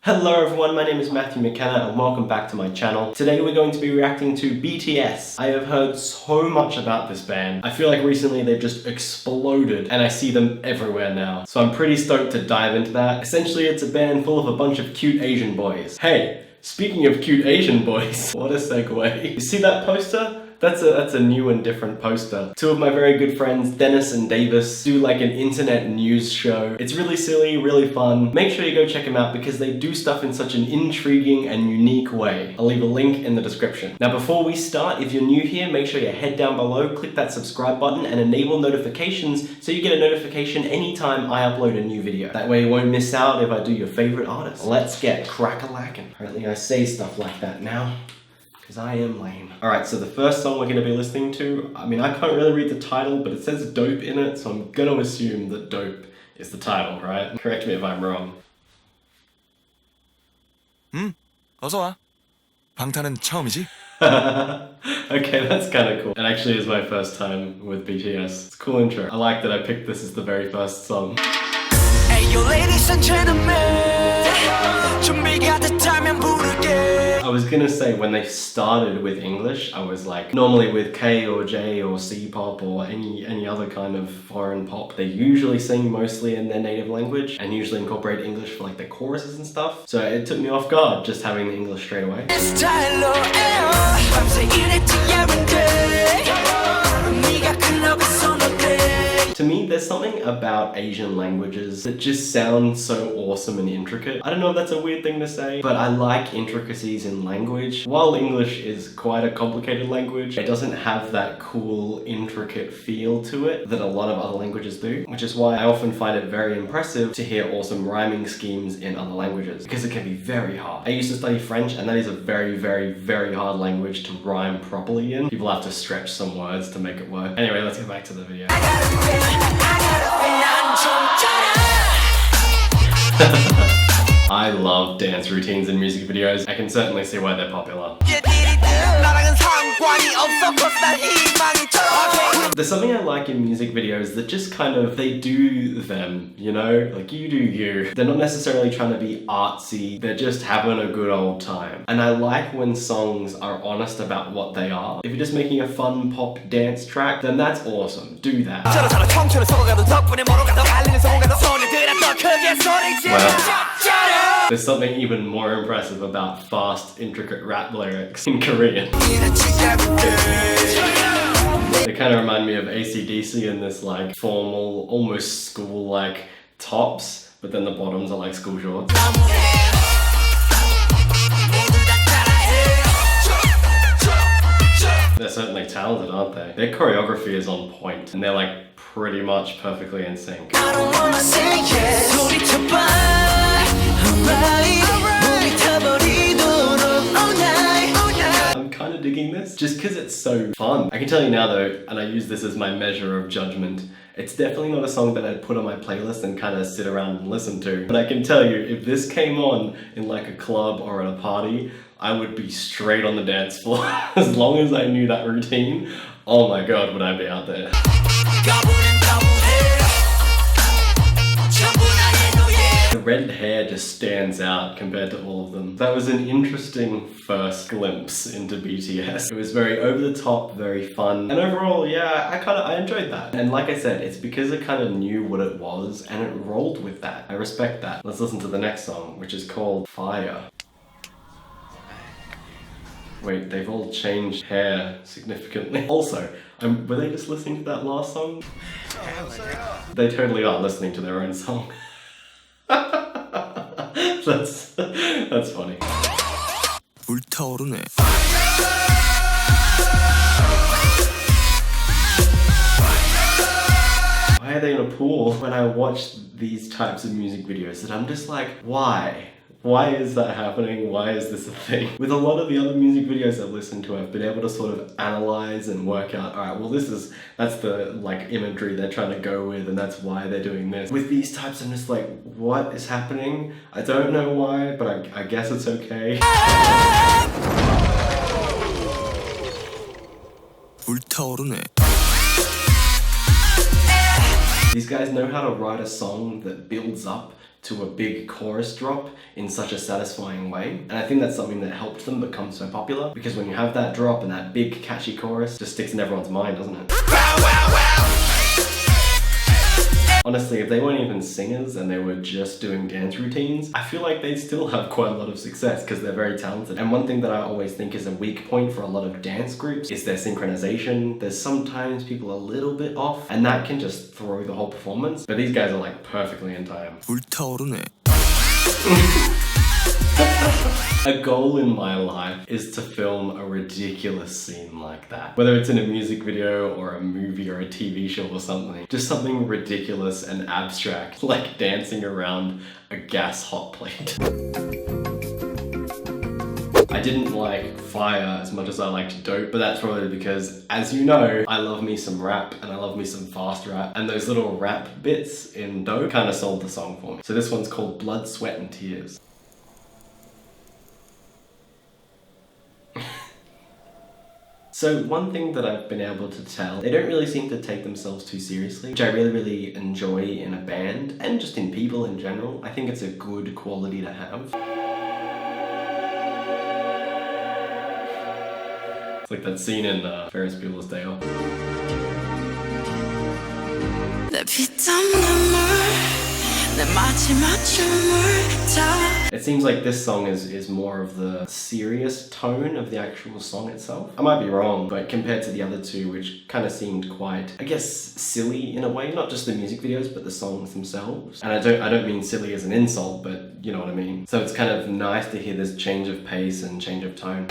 Hello everyone, my name is Mathew McKenna and welcome back to my channel. Today we're going to be reacting to BTS. I have heard so much about this band. I feel like recently they've just exploded and I see them everywhere now. So I'm pretty stoked to dive into that. Essentially it's a band full of a bunch of cute Asian boys. Hey, speaking of cute Asian boys, what a segue. You see that poster? That's a new and different poster. Two of my very good friends, Dennis and Davis, do like an internet news show. It's really silly, really fun. Make sure you go check them out because they do stuff in such an intriguing and unique way. I'll leave a link in the description. Now before we start, if you're new here, make sure you head down below, click that subscribe button and enable notifications so you get a notification anytime I upload a new video. That way you won't miss out if I do your favorite artist. Let's get crack-a-lackin'. Apparently I say stuff like that now, because I am lame. Alright, so the first song we're going to be listening to, I mean, I can't really read the title, but it says dope in it, so I'm going to assume that dope is the title, right? Correct me if I'm wrong. 어서 와. 방탄은 처음이지? Okay, that's kind of cool. It actually is my first time with BTS. It's a cool intro. I like that I picked this as the very first song. Hey, yo, ladies and gentlemen. I was gonna say when they started with English, I was like, normally with K or J or C pop or any other kind of foreign pop, they usually sing mostly in their native language and usually incorporate English for like the choruses and stuff. So it took me off guard just having the English straight away. To me, there's something about Asian languages that just sound so awesome and intricate. I don't know if that's a weird thing to say, but I like intricacies in language. While English is quite a complicated language, it doesn't have that cool, intricate feel to it that a lot of other languages do, which is why I often find it very impressive to hear awesome rhyming schemes in other languages, because it can be very hard. I used to study French, and that is a very, very, very hard language to rhyme properly in. People have to stretch some words to make it work. Anyway, let's get back to the video. I love dance routines and music videos. I can certainly see why they're popular. There's something I like in music videos that just kind of, they do them, you know? Like, you do you. They're not necessarily trying to be artsy, they're just having a good old time. And I like when songs are honest about what they are. If you're just making a fun pop dance track, then that's awesome. Do that. Well, there's something even more impressive about fast, intricate rap lyrics in Korean. They kind of remind me of AC/DC in this like formal, almost school-like tops, but then the bottoms are like school shorts. They're certainly talented, aren't they? Their choreography is on point, and they're like pretty much perfectly in sync. I'm kind of digging this just because it's so fun. I can tell you now though, and I use this as my measure of judgment, it's definitely not a song that I'd put on my playlist and kind of sit around and listen to. But I can tell you, if this came on in like a club or at a party, I would be straight on the dance floor. As long as I knew that routine, oh my god, would I be out there. The red hair just stands out compared to all of them. That was an interesting first glimpse into BTS. It was very over the top, very fun, and overall, yeah, I enjoyed that. And like I said, it's because I kind of knew what it was and it rolled with that. I respect that. Let's listen to the next song, which is called Fire. Wait, they've all changed hair significantly. Also, were they just listening to that last song? They totally are listening to their own song. That's funny. 불타오르네. Why are they in a pool? When I watch these types of music videos, that I'm just like, why? Why is that happening? Why is this a thing? With a lot of the other music videos I've listened to, I've been able to sort of analyze and work out, alright, well that's the like imagery they're trying to go with and that's why they're doing this. With these types, I'm just like, what is happening? I don't know why, but I guess it's okay. 불타오르네. These guys know how to write a song that builds up to a big chorus drop in such a satisfying way. And I think that's something that helped them become so popular, because when you have that drop and that big catchy chorus, it just sticks in everyone's mind, doesn't it? Honestly, if they weren't even singers and they were just doing dance routines, I feel like they'd still have quite a lot of success because they're very talented. And one thing that I always think is a weak point for a lot of dance groups is their synchronization. There's sometimes people a little bit off, and that can just throw the whole performance. But these guys are like perfectly in time. 불타오르네. A goal in my life is to film a ridiculous scene like that. Whether it's in a music video or a movie or a TV show or something. Just something ridiculous and abstract, like dancing around a gas hot plate. I didn't like Fire as much as I liked Dope, but that's probably because, as you know, I love me some rap and I love me some fast rap, and those little rap bits in Dope kind of sold the song for me. So this one's called Blood, Sweat and Tears. So one thing that I've been able to tell, they don't really seem to take themselves too seriously, which I really enjoy in a band and just in people in general. I think it's a good quality to have. It's like that scene in Ferris Bueller's Day Off. It seems like this song is more of the serious tone of the actual song itself. I might be wrong, but compared to the other two, which kind of seemed quite, I guess, silly in a way, not just the music videos, but the songs themselves. And I don't mean silly as an insult, but you know what I mean. So it's kind of nice to hear this change of pace and change of tone.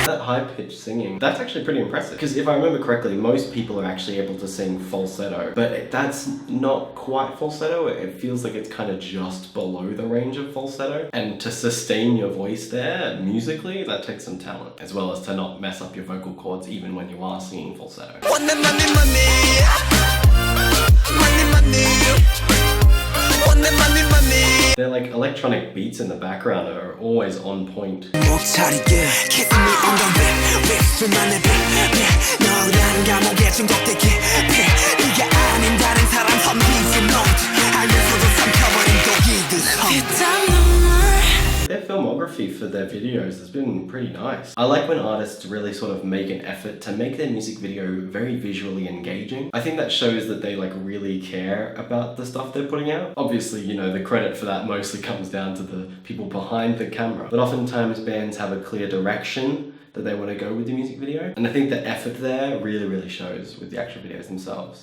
That high-pitched singing, that's actually pretty impressive. Because if I remember correctly, most people are actually able to sing falsetto, but that's not quite falsetto. It feels like it's kind of just below the range of falsetto. And to sustain your voice there, musically, that takes some talent, as well as to not mess up your vocal cords even when you are singing falsetto. They're like electronic beats in the background are always on point. Their filmography for their videos has been pretty nice. I like when artists really sort of make an effort to make their music video very visually engaging. I think that shows that they like really care about the stuff they're putting out. Obviously, you know, the credit for that mostly comes down to the people behind the camera. But oftentimes bands have a clear direction that they want to go with the music video. And I think the effort there really shows with the actual videos themselves.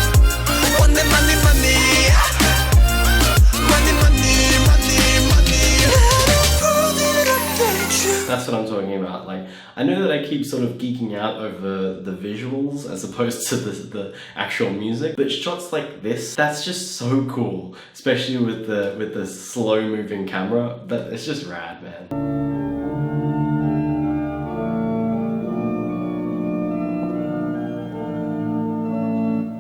That's what I'm talking about. Like, I know that I keep sort of geeking out over the visuals as opposed to the actual music, but shots like this, that's just so cool, especially with the slow moving camera. But it's just rad, man.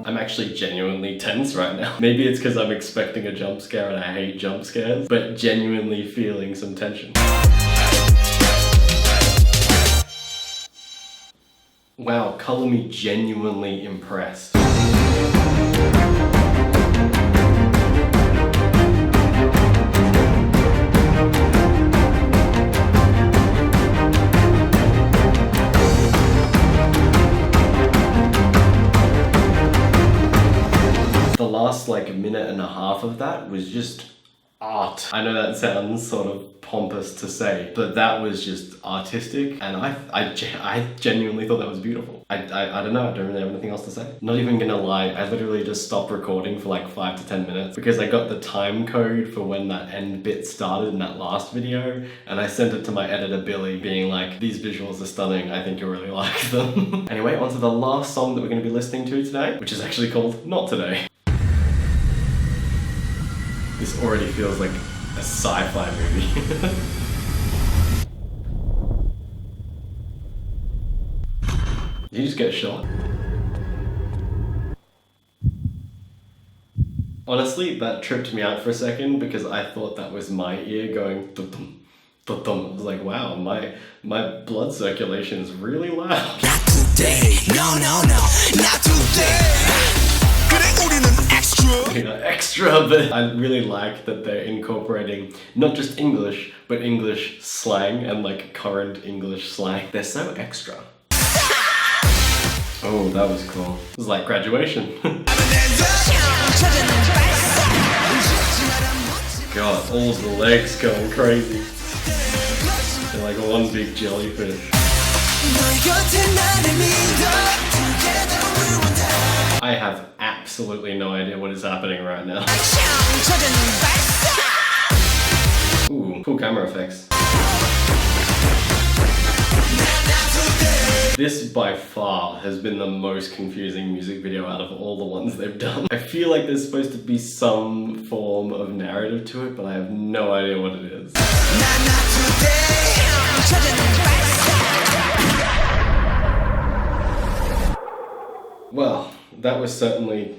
I'm actually genuinely tense right now. Maybe it's because I'm expecting a jump scare and I hate jump scares, but genuinely feeling some tension. Wow, Color Me genuinely impressed. The last like minute and a half of that was just art. I know that sounds sort of pompous to say, but that was just artistic, and I genuinely thought that was beautiful. I don't know, I don't really have anything else to say. Not even gonna lie, I literally just stopped recording for like 5 to 10 minutes because I got the time code for when that end bit started in that last video, and I sent it to my editor Billy being like, these visuals are stunning, I think you'll really like them. Anyway, on to the last song that we're gonna be listening to today, which is actually called Not Today. This already feels like a sci-fi movie. Did you just get shot? Honestly, that tripped me out for a second because I thought that was my ear going dum-dum, I was like, wow, my blood circulation is really loud. Not today. No, no, no. Not today. 그래 우리는 extra. You know, extra, but I really like that they're incorporating not just English, but English slang and like current English slang. They're so extra. Oh, that was cool. It was like graduation. God, all the legs going crazy. They're like one big jellyfish. I have absolutely no idea what is happening right now. Ooh, cool camera effects. This by far has been the most confusing music video out of all the ones they've done. I feel like there's supposed to be some form of narrative to it, but I have no idea what it is. Well, that was certainly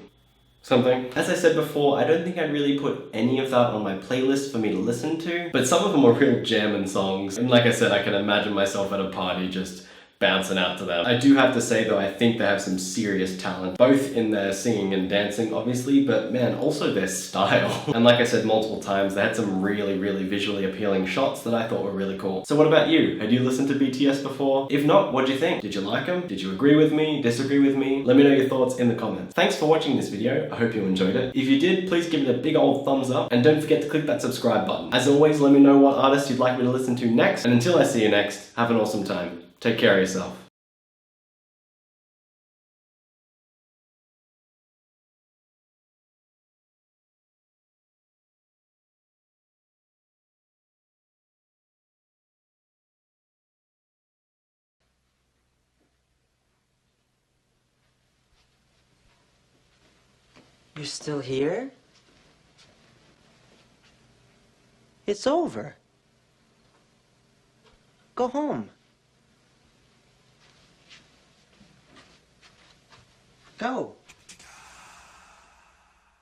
something. As I said before, I don't think I'd really put any of that on my playlist for me to listen to, but some of them are real jamming songs. And like I said, I can imagine myself at a party just bouncing out to them. I do have to say though, I think they have some serious talent, both in their singing and dancing obviously, but man, also their style. And like I said multiple times, they had some really, really visually appealing shots that I thought were really cool. So what about you? Had you listened to BTS before? If not, what'd you think? Did you like them? Did you agree with me? Disagree with me? Let me know your thoughts in the comments. Thanks for watching this video. I hope you enjoyed it. If you did, please give it a big old thumbs up and don't forget to click that subscribe button. As always, let me know what artists you'd like me to listen to next, and until I see you next, have an awesome time. Take care of yourself. You're still here? It's over. Go home. Go.